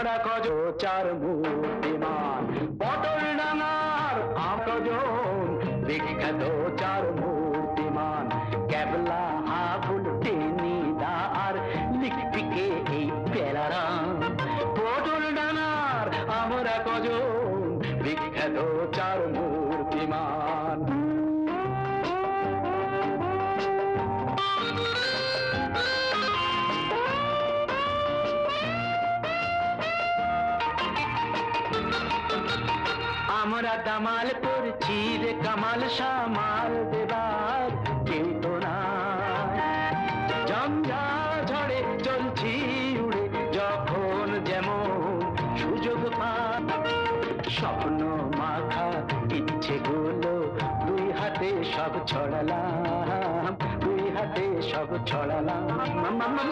আমরা কজ চার মূর্তিমান পটল ডাঙার কজন বিখ্যাত চার মূর্তিমান ক্যাবলা হাবুল টেনিদা আর লিখপিকে এই পেলারাম পটল ডাঙার আমরা কজন বিখ্যাত চার মূর্তিমান। আমরা দামাল করছি রে কামাল সামাল দেবার কেউ তো না জঞ্জা ঝড়ে চলছি উড়ে যখন যেমন সুযোগ পাই স্বপ্ন মাখা ইচ্ছে গুলো দুই হাতে সব ছড়ালাম দুই হাতে সব ছড়ালাম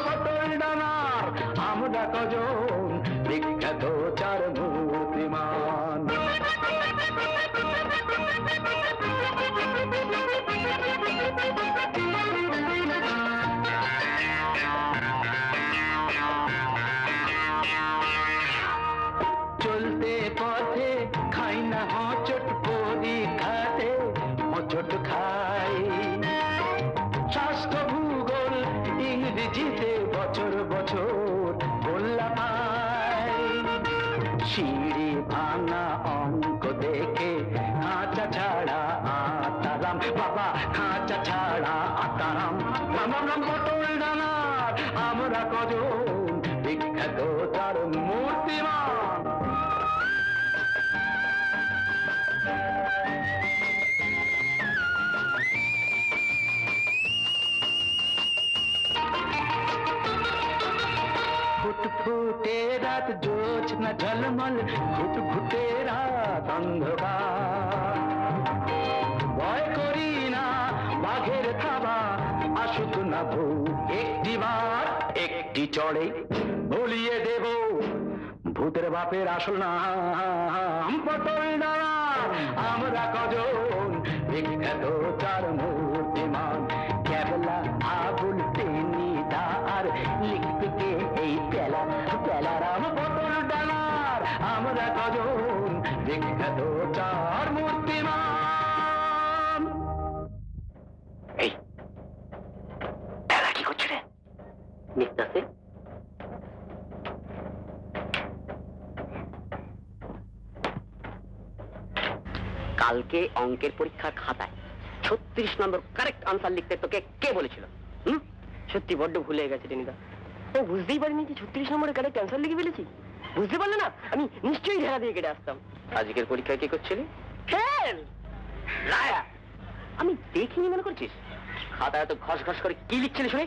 পটল ডাঙার আমরা কজন বিখ্যাত চার মূর্তিমান। চলতে পথে খাই না হচট পরীক্ষাতে হচট খাই স্বাস্থ্য ভূগোল ইংরেজিতে বছর বছর বললা পাই সিঁড়ি ভাঙা অঙ্ক দেখে খাঁচা ছাড়া আতারাম বাবা খাঁচা ছাড়া আতারাম নাম পটল ডাঙার আমরা কজন বিখ্যাত তার মূর্তিমান। ফুটফুটে রাত জোছনা ঝলমল ঘুটঘুটে রাত অন্ধকার ভয় করি না বাঘের থাবা আসুক না ভূ একটিবার একটি চড়ে ভুলিয়ে দেব ভূতের বাপের আসল নাম পটল ডাঙার আমরা কজন বিখ্যাত চার মূর্তিমান ক্যাবলা আবুল টেনিদা আর লিখপিকে এই পেলারাম পটল ডাঙার আমরা কজন বিখ্যাত চার মূর্তিমান। এই পেলা কি করছে রে লিখতেছে কালকে অঙ্কের পরীক্ষার খাতায় 36 নম্বর কারেক্ট আনসার লিখতে তোকে কে বলেছিল? সত্যি বড্ড ভুলে গেছে টেনিদা ও বুঝতেই পারিনি যে 36 নম্বরের কারেক্ট আনসার লিখে ফেলেছি বুঝতে পারলে না আমি নিশ্চয়ই ঢেলা দিয়ে কেটে আসতাম। আজকের পরীক্ষায় কি করছিলি? ফেল লায়া আমি দেখিনি মনে করছিস? খাতায় তো ঘস ঘস করে কি লিখছিলি শুনে?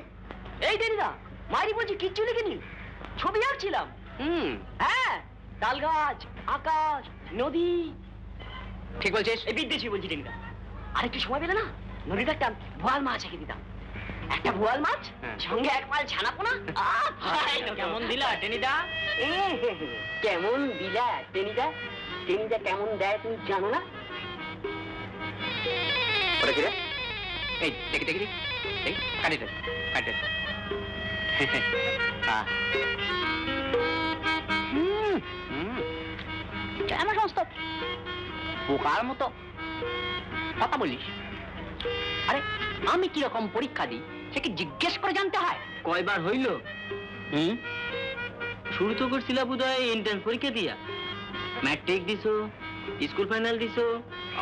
এই টেনিদা মাইরি বলছি কিচ্ছু লিখিনি ছবি আঁকছিলাম। হ্যাঁ তাল গাছ আকাশ নদী ঠিক বলছিস? এই বিদ্যেছি বলছি টেনিদা আরেকটু সময় পেলে না নদীতে একটা বোয়াল মাছ এঁকে দিতাম একটা বোয়াল মাছ সঙ্গে এক মাল ছানাপোনা কেমন দিলা টেনিদা? কেমন দিলা টেনিদা? টেনিদা কেমন দেয় তুমি জানো না? ওটা কি রে? এই দেখি দেখি এই কাটিতে কাটে কেন সমস্ত বোকার মতো কথা বলিস? আরে আমি কিরকম পরীক্ষা দিই সে কি জিজ্ঞেস করে জানতে হয়? কয়বার হইল? শুরু তো করছিল বোধহয় এন্ট্রান্স পরীক্ষা দিয়া ম্যাট্রিক দিছো স্কুল ফাইনাল দিছো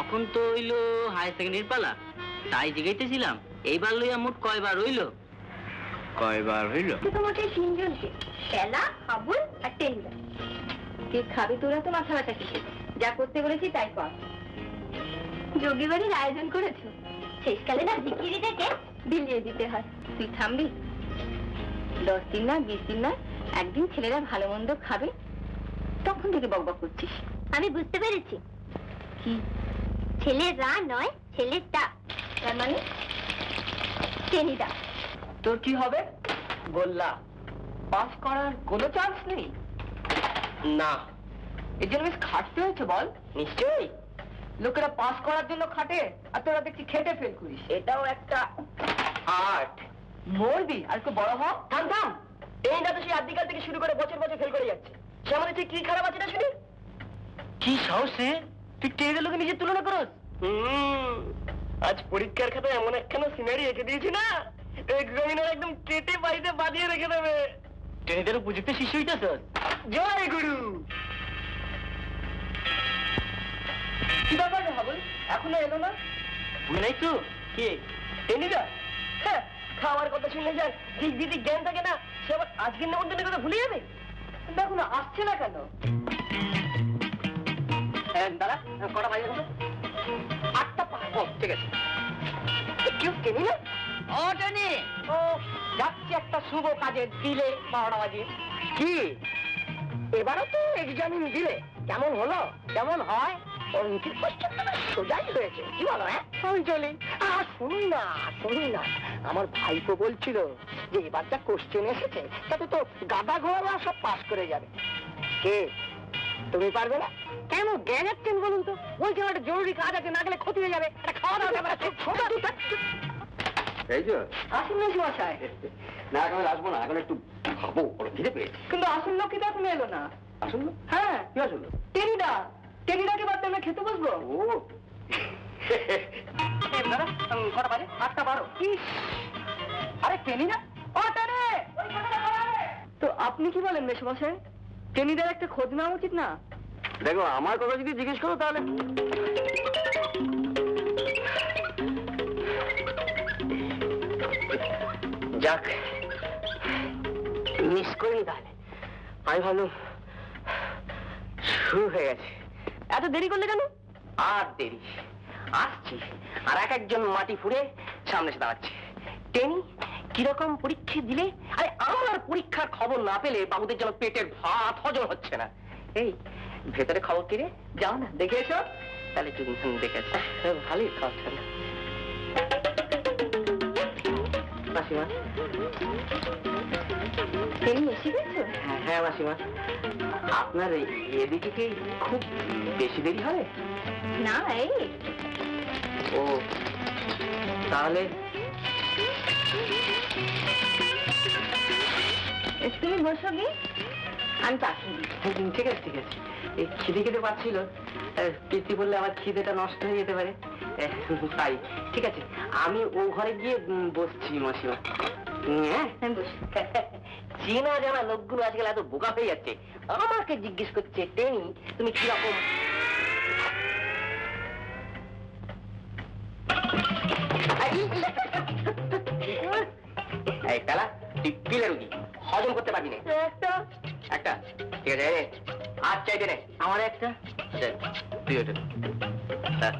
এখন তো হইলো হায়ার সেকেন্ডারির পালা তাই জিগাইতেছিলাম এইবার লইয়া মোট কয়বার হইল? কয়বার হইল? তোমাকে তিনজনকে পেলা আবুল আর টেনিদা কে খাবি তোরা তো মাথা ব্যথা কিছু যা করতে বলেছি তাই কর। যোগী বাড়ির আয়োজন করেছো শেষকালে না বিক্রি থেকে বিলিয়ে দিতে হয় তুই থামবি 10 দিন না 20 দিন না একদিন ছেলেরা ভালো মন্দ খাবে তখন থেকে বকবক করছিস। আমি বুঝতে পেরেছি কি ছেলেরা নয় ছেলেটা তার মানে টেনিদা। তোর কি হবে? বললা পাস করার কোনো চান্স নেই? না। এর জন্য বেশ খাটতে হয়েছে বল? নিশ্চয়ই। লোকেরা পাস করার জন্য খাটে আর তোরা দেখছি খেটে ফেল করিস। এটাও একটা আর্ট। মরবি আর একটু বড় হ। থাম থাম, এই না তো সেই আদিকাল থেকে শুরু করে বছর বছর ফেল করে যাচ্ছে। সে আমাদের ঠিক কি খারাপ আছে না শুনি? কি সাহসে তুই টেবিলের লোকে নিজের তুলনা করস? আজ পরীক্ষার খাতায় এমন একখানা সিনারি এঁকে দিয়েছি না, এক্সামিনার একদম কেটে বাড়িতে বাঁধিয়ে রেখে দেবে। টেনিদের উপযুক্ত শিষ্য হইতেছ। জয় গুরু। কি ব্যাপার রে হাবুল, এখনো এলো না? বুঝে নাই তো কে টেনিদা? হ্যাঁ, খাওয়ার কথা শুনলে যার দিক দিদি জ্ঞান থাকে না, সে আবার আজকের নেমন্তন্নের কথা ভুলে যাবে। দেখো না আসছে না কেন? দাদা কটা বাজে এখন? 8টা 5। ও ঠিক আছে। কেউ টেনি না? ও টেনি, ও যাচ্ছে একটা শুভ কাজে, দিলে 12টা বাজে। কি এবারও তো এক্সামিন দিলে? কেমন হলো? কেমন হয়? অঙ্কের কোশ্চেন তো সোজাই হয়েছে, কি বলো? হ্যাঁ আমি চলি। শুনুন না, আমার ভাইপো বলছিল যে এবার যা কোশ্চেন এসেছে তাতে তো গাদা ঘোড়া সব পাস করে যাবে। কে তুমি পারবে না? কেন জ্ঞান যাচ্ছেন বলুন তো? বলছি একটা জরুরি কাজ আছে, না গেলে ক্ষতি হয়ে যাবে। একটা খাওয়া দাওয়া ব্যাপার আছে। এই যে আসুন না মশাই। না এখন আসবো না, এখন একটু খাবো, ওরা খিদে পেয়েছে। কিন্তু আসুন লোক কিন্তু এখন এলো না। আসুন না? হ্যাঁ কি আসলো? টেনিদাকে বাদ আমরা খেতে বসবো। ও দাদা কটা বাজে? 8টা 12। আরে টেনিদা, ও টেনি! তো আপনি কি বলেন মেশমশাই, টেনিদার একটা খোঁজ নেওয়া উচিত না? দেখো, আমার কথা যদি জিজ্ঞেস করো তাহলে যাক, মিস করিনি তাহলে। আমি ভাবলাম শুরু হয়ে গেছে। এত দেরি করলে কেন? আর দেরি, আসছি। আর একজন মাটি ফুঁড়ে সামনে এসে দাঁড়াচ্ছে। টেনি কিরকম পরীক্ষা দিলে? আরে আমার পরীক্ষার খবর না পেলে বাবুদের যেন পেটের ভাত হজম হচ্ছে না। এই ভেতরে খবর কি রে? যাও না দেখে এসো। তাহলে একটু দেখে আসো। ভালোই খাওয়া না মাসিমা। টেনি এসে গেছো? হ্যাঁ মাসিমা, আপনার এদিকে কি খুব বেশি দেরি হবে? না, এই ও তাহলে তুমি বসো গে, আমি পাঠিয়ে দিই। ঠিক আছে। এই খিদে পাচ্ছিল, প্রীতি বললে আমার খিদেটা নষ্ট হয়ে যেতে পারে, তাই ঠিক আছে আমি ও ঘরে গিয়ে বসছি মাসিমা। হ্যাঁ আমি বসি। চেনা জানা লোকগুলো আজকাল এত বোকা হয়ে যাচ্ছে। আমাকে জিজ্ঞেস করছে টেনি তুমি কিরকম। এই পেলা, তুই পিলে রুগী, হজম করতে পারবি না। একটা ঠিক আছে, আর চাইতে নে। আমার একটা তুই ওটা।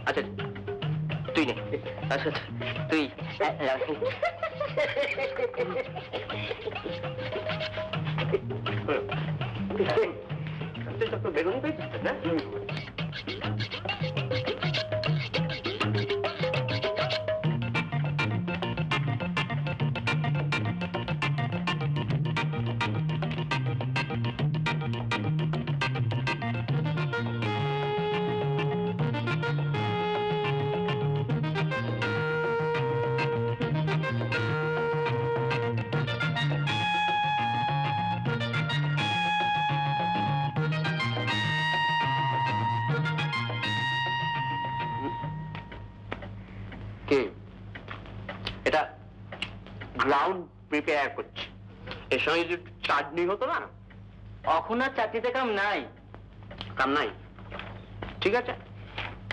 আচ্ছা তুই নে। আচ্ছা তুই বেগুনি পেয়েছিস না? এটা গ্রাউন্ড প্রিপেয়ার করছি, এর সঙ্গে যদি চাটনি হতো না। এখন আর চাটনিতে কাম নাই। ঠিক আছে,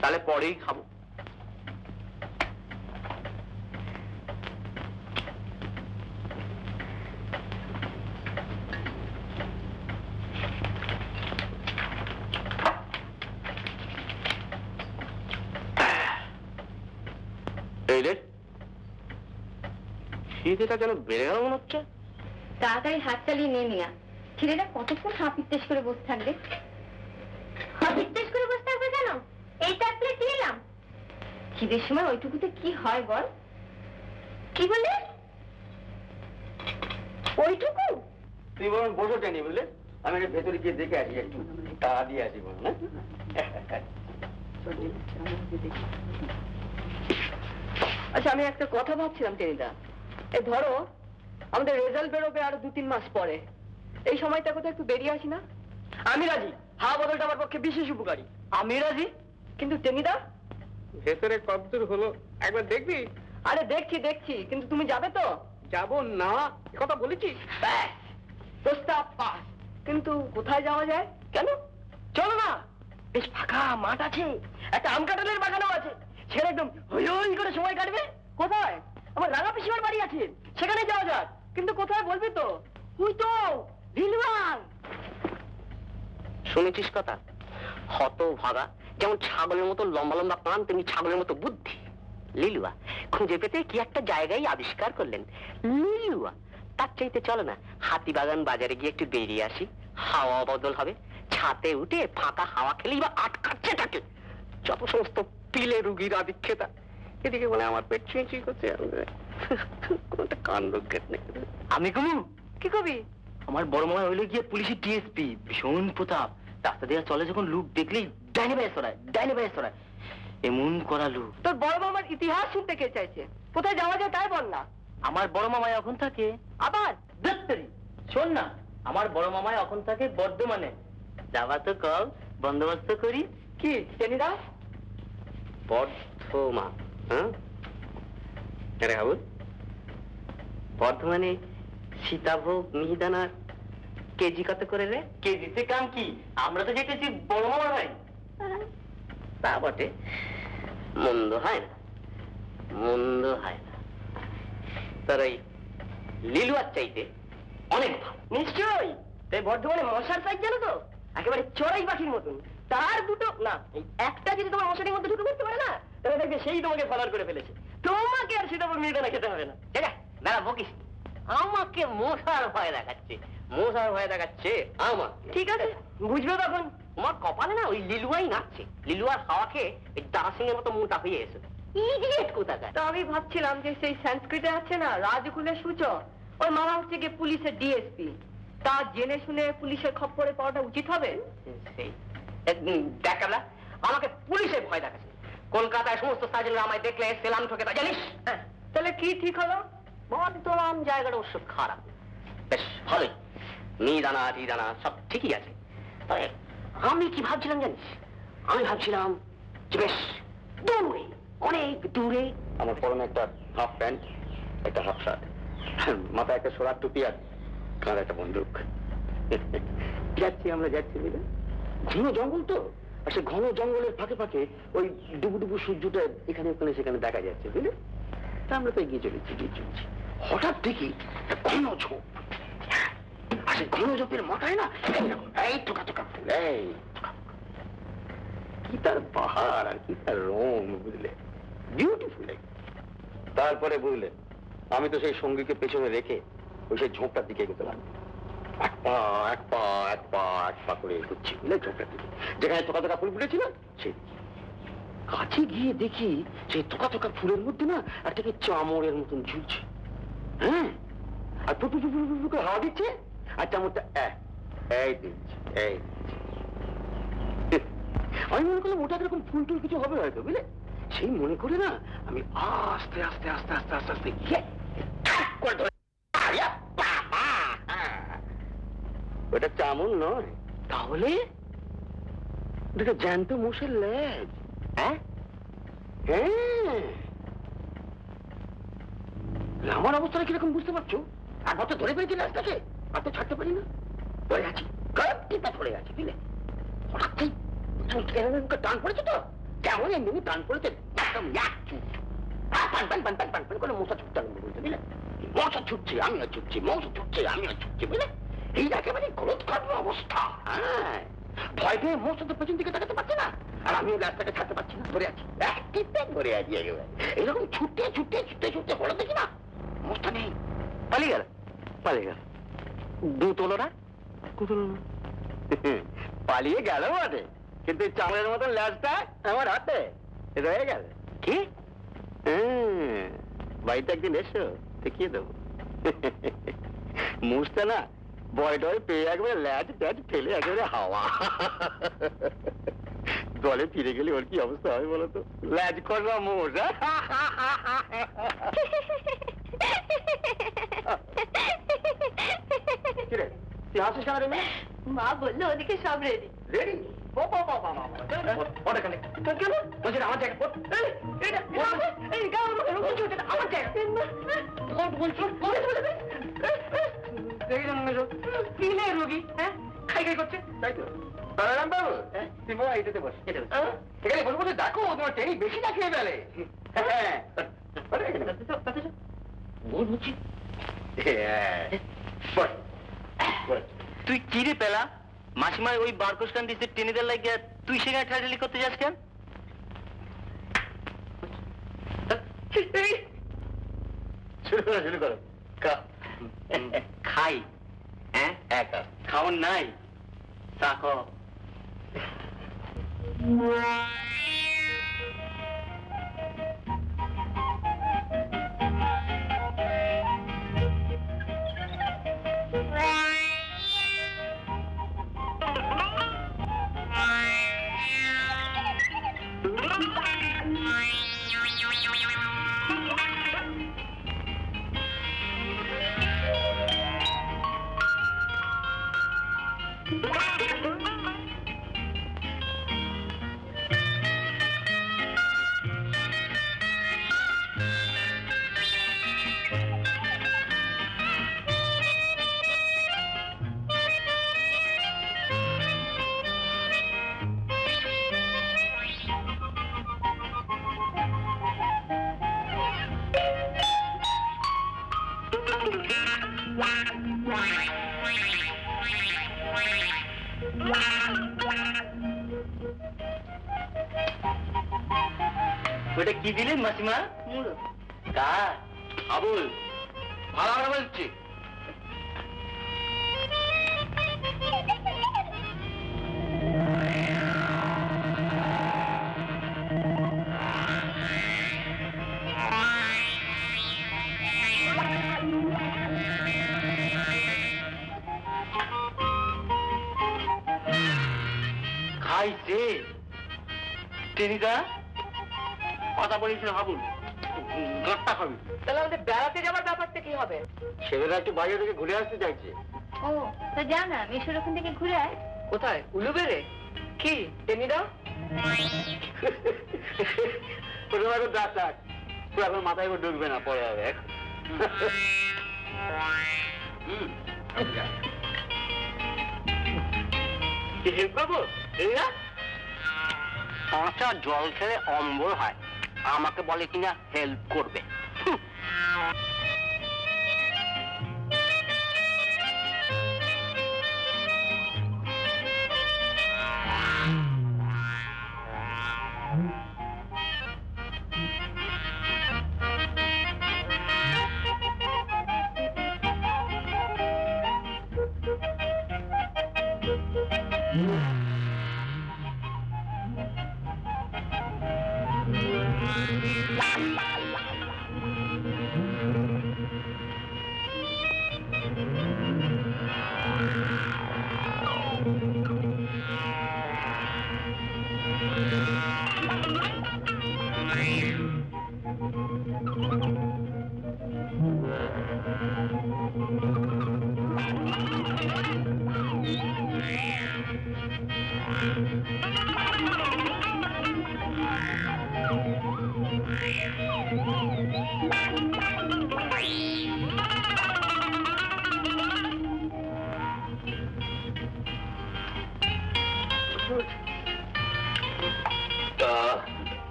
তাহলে পরেই খাবো। এই রে, খিদেটা যেন বেড়ে গেল মনে হচ্ছে। তাড়াতাড়ি হাত চালিয়ে নিয়ে নেয়া। ছেলেটা কতক্ষণ হাপিত্তেশ করে বসে থাকবে? হাপিত্তেশ করে বসে থাকবে কেন? এই তার প্লেট নিলাম। খিদের সময় ওইটুকুতে কি হয় বল? কি বললে? ওইটুকু? তুই বরং বসো টেনি, বুঝলে? আমি ভেতরে গিয়ে দেখে আসি, একটু তাড়া দিয়ে আসি বল না। আচ্ছা আমি একটা কথা ভাবছিলাম টেনিদা, এই ধরো আমাদের রেজাল্ট বেরোবে আরো 2-3 মাস পরে, এই সময়টা কোথাও একটু বেরিয়ে আসি না? আমি রাজি, হাওয়া বদলটা আমার পক্ষে বিশেষ উপকারী। আমি রাজি, কিন্তু টেনিদা? ভেতরে কতদূর হলো একবার দেখবি? আরে দেখছি দেখছি, কিন্তু তুমি যাবে তো? যাবো না, কথা বলেছি। ব্যাস, প্রস্তাব পাস। কিন্তু কোথায় যাওয়া যায়? কেন? চলো না, বেশ ফাঁকা মাঠ আছে, একটা আম কাঁঠালের বাগানও আছে, ছেলে একদম হই হই করে সময় কাটবে। কোথায়? আমার রাঙা পিসিমার বাড়ি আছে, সেখানে যাওয়া যাক। কিন্তু কোথায় বলবি তো? তুই তো ভিলওয়ান। শুনেছিস কথা? হত ভাগা, যেমন ছাগলের মতো লম্বা লম্বা কান, তেমনি ছাগলের মতো বুদ্ধি। লিলুয়া খুঁজে পেতে কি একটা জায়গায় আবিষ্কার করলেন, লিলুয়া। তার চাইতে চলো না, হাতিবাগান বাজারে গিয়ে একটু বেরিয়ে আসি, হাওয়া বদল হবে, ছাতে উঠে ফাঁকা হাওয়া খেলেই বা আটকাচ্ছে থাকে যত সমস্ত পিলে রুগীর আদিক্ষেতা। এদিকে বলে আমার পেট ছুঁই ছুঁই করছে, কোনটা কাণ্ড নেই। আমি কমু কি কবি? আমার বড় মামা হইলে গিয়ে পুলিশের ডিএসপি, ভীষণ প্রতাপ। রাস্তা দিয়ে চলে যখন লোক দেখলেই ডাইনে বাইরে সরায়, ডাইনে বাইরে সরায়, এমন করা লোক। তোর বড় মামার ইতিহাস শুনতে কে চাইছে? কোথায় যাওয়া যায় তাই বল না। আমার বড় মামায় এখন থাকে আবার দত্তরি। শোন না, আমার বড় মামায় এখন থাকে বর্ধমানে। যাওয়া তো কল, বন্দোবস্ত করি। কি টেনিদা? বর্ধমান? হ্যাঁ, হাবুল, বর্ধমানে সীতাভোগ মিহিদানা কেজি কত করে রে? কেজিতে কাম কি, আমরা তো যেতেছি বড় মামা ভাই। তা বটে, মন্দ হয় না, মন্দ হয় না। তার ওই লিলুয়ার চাইতে অনেক ভালো। নিশ্চয়ই। তাই বর্ধমানে মশার সাইজ জানো তো, একেবারে চড়াই পাখির মতন। তার দুটো না, এই একটা যদি তোমার মশারির মধ্যে ঢুকে করতে পারে না, তাহলে দেখবে সেই তোমাকে ফলোয়ার করে ফেলেছে। তোমাকে আর সেটা মিহিদানা খেতে হবে না। ঠিক আছে, দাঁড়া বকিস। আমাকে মশার ভয় দেখাচ্ছে, মশার ভয় দেখাচ্ছে আমার। ঠিক আছে, বুঝবে তখন। তোমার কপালে না ওই লিলুয়াই নাচছে। লিলুয়ার হাওয়া খেয়ে ওই দারা সিং এর মতো মোটা হয়ে এসে ইডিয়েট কোথাকার। তা আমি ভাবছিলাম যে সেই সংস্কৃতে আছে না রাজকুলের সূচক, ওই মামা হচ্ছে গিয়ে পুলিশের ডিএসপি। তা জেনে শুনে পুলিশের খপ্পরে পাওয়াটা উচিত হবে। সেই দেখালা আমাকে পুলিশের ভয় দেখাচ্ছে। কলকাতায় সমস্ত সার্জনরা আমায় দেখলে সেলাম ঠকে তা জানিস। তাহলে কি ঠিক হলো? বর্ধমান জায়গাটা অবশ্য খারাপ, বেশ ভালোই, মিহিদানা টিদানা সব ঠিকই আছে। তবে আমি কি ভাবছিলাম জানিস? আমি ভাবছিলাম যে বেশ দূরে, অনেক দূরে। আমার পরনে একটা হাফ প্যান্ট, একটা হাফ শার্ট, মাথায় একটা সোলার টুপি আর কাঁধে একটা বন্দুক। যাচ্ছি আমরা, যাচ্ছি বুঝলে, ঘন জঙ্গল তো, আর সে ঘন জঙ্গলের ফাঁকে ফাঁকে ওই ডুবু ডুবু সূর্যটা এখানে ওখানে সেখানে দেখা যাচ্ছে বুঝলে। তা আমরা তো এগিয়ে চলেছি, এগিয়ে চলেছি। হঠাৎ দেখি একটা ঘন ঝোপ, আর সে ঘন ঝোপের মাথায় না এই টোকা টোকা ফুল, এই কি তার পাহাড় আর কি তার রং বুঝলে, বিউটিফুল। তারপরে বুঝলে আমি তো সেই সঙ্গীকে পেছনে রেখে ওই সেই ঝোপটার দিকে এগোতে লাগলাম। এক পা এক পা এক পা এক পা করে এগোচ্ছি বুঝলে ঝোপটার দিকে, যেখানে থোকা থোকা ফুল ফুটেছিল সেই কাছে গিয়ে দেখি সেই থোকা থোকা ফুলের মধ্যে না একটা কি চামড়ের মতন ঝুলছে। হ্যাঁ, আর টুটু টুটু টুটু করে হাওয়া দিচ্ছে, আর চামড়টা এই দিচ্ছে, এই আমি মনে করলাম ওটা এরকম ফুল টুল কিছু হবে হয়তো বুঝলে। সেই মনে করে না আমি আস্তে আস্তে আস্তে আস্তে আস্তে আস্তে গিয়ে করে ধরে, ওটা চামড় নয় তাহলে, ওটা জ্যান্ত মোষের লেজ। হ্যাঁ হ্যাঁ, আমার অবস্থাটা কিরকম বুঝতে পারছো? একবার তো ধরে পেয়েছি লেজটাকে, আর তো ছাড়তে পারি না, ধরে আছি, গাড়িটা ধরে আছি বুঝলে। হঠাৎ টান পড়েছে তো, কেমন এমনি টান পড়েছে, একদম করে মশা ছুটতে আরম্ভ করেছে বুঝলে। মশা ছুটছে, আমিও ছুটছি, মশা ছুটছে, আমিও ছুটছি বুঝলে। এই একেবারে ক্রোধ কাটলো অবস্থা। হ্যাঁ, ভয় পেয়ে মশা তো পেছন দিকে তাকাতে পারছে না, আর আমিও রাস্তাকে ছাড়তে পারছি না, ধরে আছি, ধরে আছি একেবারে। এইরকম ছুটতে ছুটতে ছুটতে ছুটতে হলো দেখি না মশা নেই, পালিয়ে গেল, পালিয়ে গেল। দুতলো না, কুতলো না, পালিয়ে গেল বটে, কিন্তু চামড়ের মতন ল্যাজটা আমার হাতে রয়ে গেল। কি? বাড়িতে একদিন এসো, দেখিয়ে দেবো। মুছটা না বয় ডয় পেয়ে একবারে ল্যাজ ট্যাজ ফেলে একেবারে হাওয়া। দলে ফিরে গেলে ওর কি অবস্থা হবে বলতো? ল্যাজ করা মোষ। কিরে তুই হাসিস কেন রে? মা বললো ওদিকে সব রেডি। রেডি? কেন বলছি আমার জায়গা আমার জায়গা রোগী, হ্যাঁ খাই খাই করছে, তাই তো তারারাম বাবু, তুই বাবা এইটাতে বস। এখানে বসে বসে দেখো, তোমার ট্রেনিং বেশি না খেয়ে ফেলে। হ্যাঁ বুঝছি। তুই কি রে পেলা? মাসিমার ওই বারকোশ কান দিতে টেনিদের লাগিয়ে তুই সেখানে ঠাটালি করতে যাস কেন? শুরু করো খাই, হ্যাঁ একা খাওয়ার নাই, চা খাও। ওটা কি দিলেন মাসিমা? মুড়ো। কার? আবুল, ভালো করে বলছি। খাইছে টেনিদা? কথা বলিস না হাবুল, গাঁটটা খাবি। তাহলে আমাদের বেড়াতে যাবার ব্যাপারটা কি হবে? ছেলেরা একটু বাইরে থেকে ঘুরে আসতে চাইছে। ও তো যা না, মেশোর ওখান থেকে ঘুরে আয়। কোথায়? উলুবেড়ে? কি টেনিদা? ওটা ডাক্তার, তুই এখন মাথায় করে ঢুকবে না, পরে হবে। হেল্প করবো? টেনিদা কাঁচা জল খেলে অম্বল হয়, আমাকে বলে কিনা হেল্প করবে।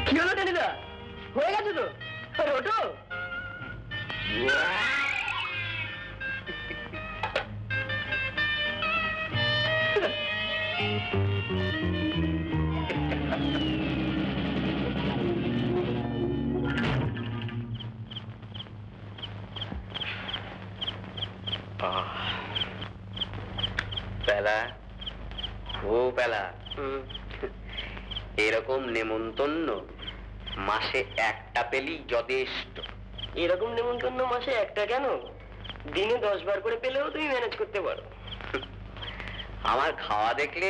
কি হলো টেনিদা? হয়ে গেছে তো? আরে ওঠো। পেলা, ও পেলা, এরকম নেমন্তন্ন মাসে একটা পেলেই যথেষ্ট। এরকম নেমন্তন্ন মাসে একটা কেন, দিনে 10 বার করে পেলেও তুমি ম্যানেজ করতে পারো। আমার খাওয়া দেখলে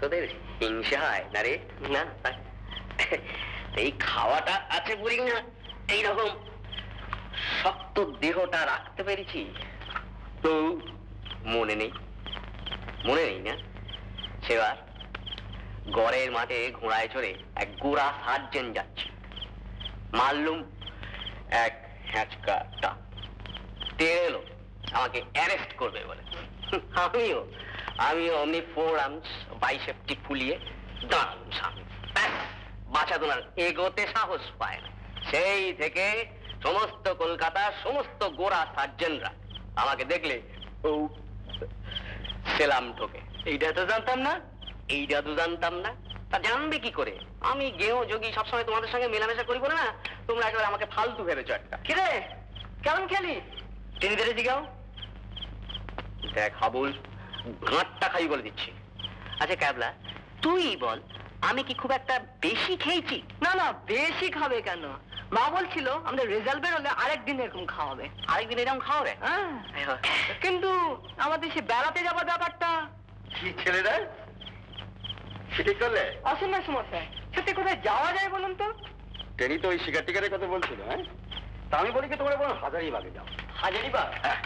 তোদের হিংসা হয় না রে? না, এই খাওয়াটা আছে বলি না এইরকম শক্ত দেহটা রাখতে পেরেছি তো মনে নেই না সেবার গড়ের মাঠে ঘোড়ায় চড়ে এক গোড়া সার্জেন্ট যাচ্ছে, মারলুম এক হ্যাঁচকা টাপ, তেড়ে এলো আমাকে অ্যারেস্ট করবে বলে। আমিও অমনি ফোর আর্মস বাইসেপটি ফুলিয়ে দাঁড়ালাম সামনে। বাঁচা তোমার এগোতে সাহস পায় না। সেই থেকে সমস্ত কলকাতার সমস্ত গোড়া সার্জেনরা আমাকে দেখলে ও সেলাম ঠোকে। এইটা তো জানতাম না। তা জানবে কি করে? আমি গেও যোগী সবসময় তোমাদের সঙ্গে মেলামেশা করি বলে না তোমরা একেবারে আমাকে ফালতু ভেবেছো একটা। কিরে কেমন খেলি টেনিদারে জিগাও। দেখ হাবুল, গাঁটটা খাই বলে দিচ্ছি। আচ্ছা ক্যাবলা, তুই বল আমি কি খুব একটা বেশি খেয়েছি? না বেশি খাবে কেন? মা বলছিল আমাদের রেজাল্ট বেরোলে আরেকদিন এরকম খাওয়াবে। আরেকদিন এরকম খাওয়াবে? হ্যাঁ, কিন্তু আমাদের সে বেড়াতে যাবার ব্যাপারটা কি ছেলেরা সেটি করলে? আসুন না সমস্যা, সত্যি কোথায় যাওয়া যায় বলুন তো? টেনি তো ওই শিকার টিকারের কথা বলছিল। হ্যাঁ, তা আমি বলি কি তোমরা বলো হাজারিবাগে যাও। হাজারিবাগ? হ্যাঁ,